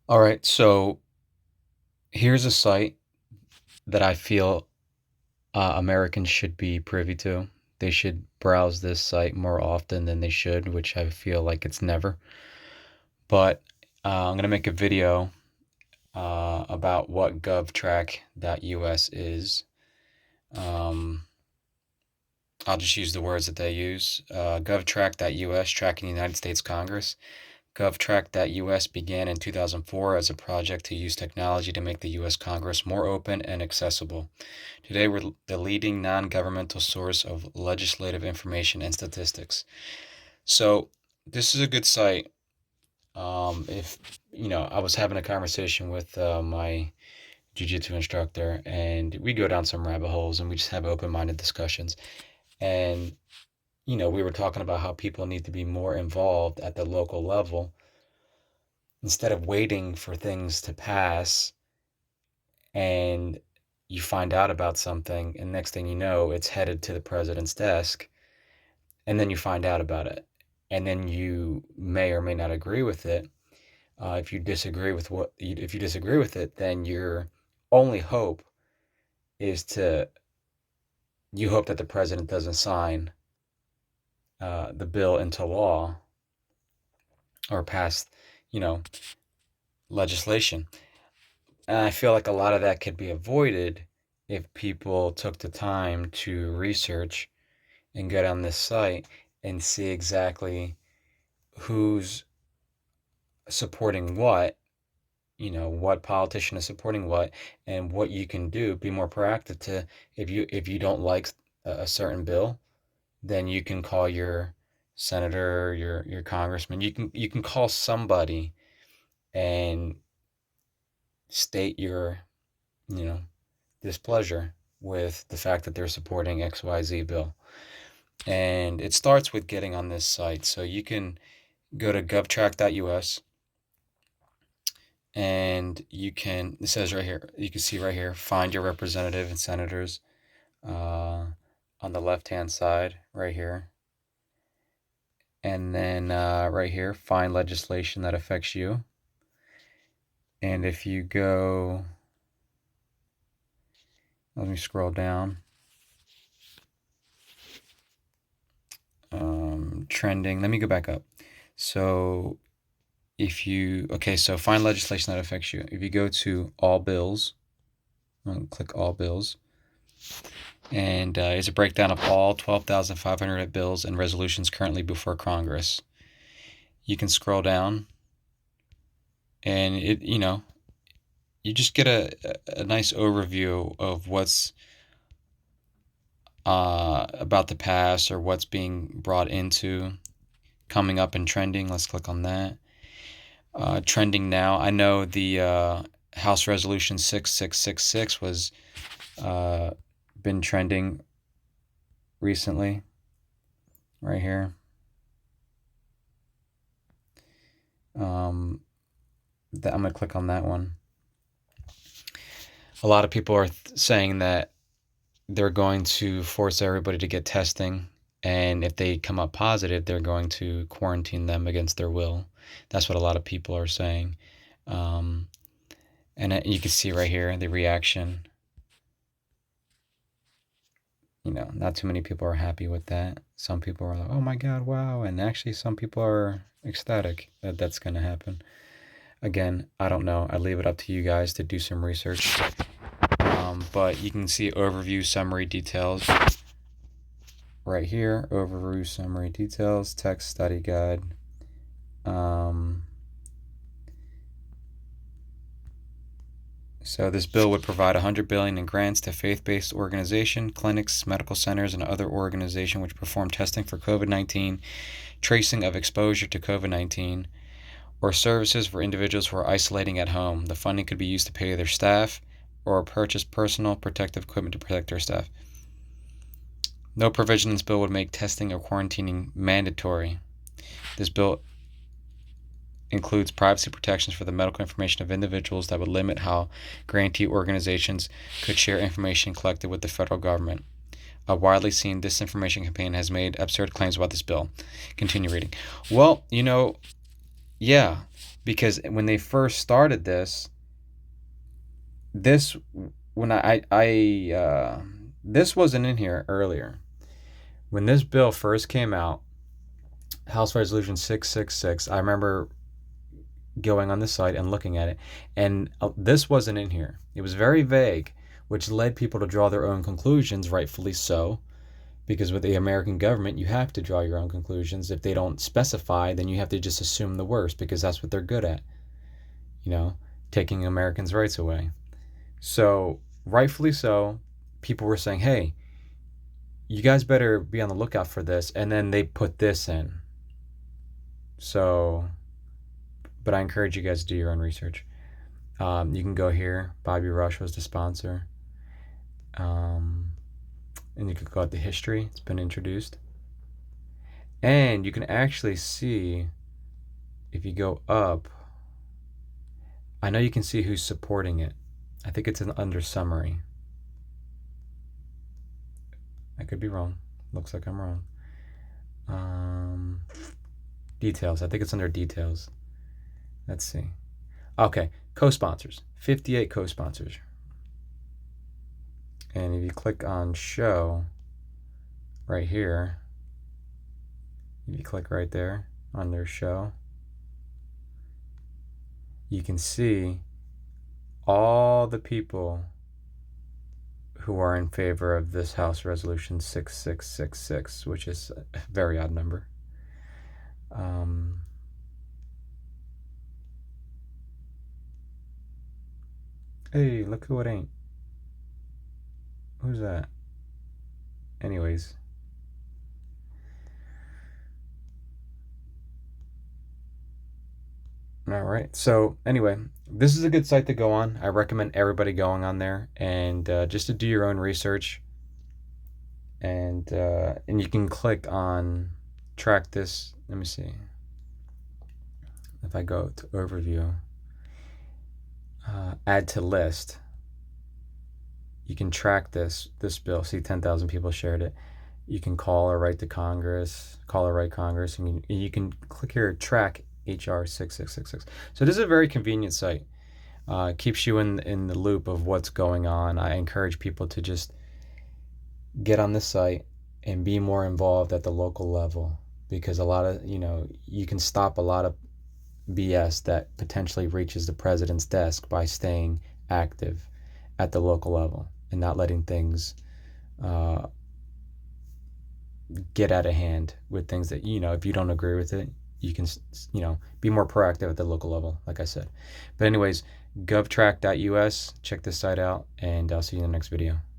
All right, so here's a site that I feel Americans should be privy to. They should browse this site more often than they should, which I feel like it's never. But I'm going to make a video about what govtrack.us is. Um, I'll just use the words that they use. Govtrack.us, tracking the United States Congress. GovTrack.us began in 2004 as a project to use technology to make the U.S. Congress more open and accessible. Today, we're the leading non-governmental source of legislative information and statistics. So, this is a good site. If I was having a conversation with my jiu-jitsu instructor, and we go down some rabbit holes, and we just have open-minded discussions. And we were talking about how people need to be more involved at the local level instead of waiting for things to pass and you find out about something and next thing you know it's headed to the president's desk and then you find out about it and then you may or may not agree with it. If you disagree with if you disagree with it, then your only hope is to you hope that the president doesn't sign the bill into law or pass you know legislation. And I feel like a lot of that could be avoided if people took the time to research and get on this site and see exactly who's supporting what politician is supporting what, and what you can do. Be more proactive to if you don't like a certain bill, then you can call your senator, your congressman. You can call somebody and state your you know displeasure with the fact that they're supporting XYZ bill. And it starts with getting on this site. So you can go to govtrack.us and it says right here, you can see right here, find your representative and senators on the left hand side right here. And then right here, find legislation that affects you. And if you go, let me scroll down. Trending, let me go back up. So so find legislation that affects you. If you go to all bills, click all bills, and it's a breakdown of all 12,500 bills and resolutions currently before Congress. You can scroll down, and you just get a nice overview of what's about to pass or what's being brought into coming up and trending. Let's click on that. Trending now. I know the House Resolution 6666 was been trending recently right here. I'm going to click on that one. A lot of people are saying that they're going to force everybody to get testing, and if they come up positive, they're going to quarantine them against their will. That's what a lot of people are saying. And you can see right here the reaction. Not too many people are happy with that. Some people are like, oh my God, wow. And actually, some people are ecstatic that that's going to happen. Again, I don't know. I leave it up to you guys to do some research. But you can see overview, summary, details right here. Overview, summary, details, text, study guide. So this bill would provide $100 billion in grants to faith-based organizations, clinics, medical centers, and other organizations which perform testing for COVID-19, tracing of exposure to COVID-19, or services for individuals who are isolating at home. The funding could be used to pay their staff or purchase personal protective equipment to protect their staff. No provision in this bill would make testing or quarantining mandatory. This bill includes privacy protections for the medical information of individuals that would limit how grantee organizations could share information collected with the federal government. A widely seen disinformation campaign has made absurd claims about this bill. Continue reading. Well, yeah, because when they first started this when this wasn't in here earlier. When this bill first came out, House Resolution 666, I remember going on the site and looking at it, and this wasn't in here. It was very vague, which led people to draw their own conclusions, rightfully so, because with the American government, you have to draw your own conclusions. If they don't specify, then you have to just assume the worst, because that's what they're good at, taking Americans' rights away. So, rightfully so, people were saying, hey, you guys better be on the lookout for this, and then they put this in. So, but I encourage you guys to do your own research. You can go here. Bobby Rush was the sponsor. And you can go at the history. It's been introduced. And you can actually see, if you go up, I know you can see who's supporting it. I think it's under summary. I could be wrong. Looks like I'm wrong. Details. I think it's under details. Let's see. Okay, co-sponsors. 58 co-sponsors. And if you click on show right here, if you click right there under show, you can see all the people who are in favor of this House Resolution 6666, which is a very odd number. Hey, look who it ain't. Who's that? Anyways. All right. So anyway, this is a good site to go on. I recommend everybody going on there and just to do your own research. And you can click on track this. Let me see. If I go to overview, add to list, you can track this bill. See, 10,000 people shared it. You can call or write to Congress, call or write Congress, and you can click here, track HR 6666. So this is a very convenient site. Keeps you in the loop of what's going on. I encourage people to just get on this site and be more involved at the local level, because a lot of, you can stop a lot of BS that potentially reaches the president's desk by staying active at the local level and not letting things get out of hand with things that, if you don't agree with it, you can, be more proactive at the local level, like I said. But anyways, govtrack.us, check this site out, and I'll see you in the next video.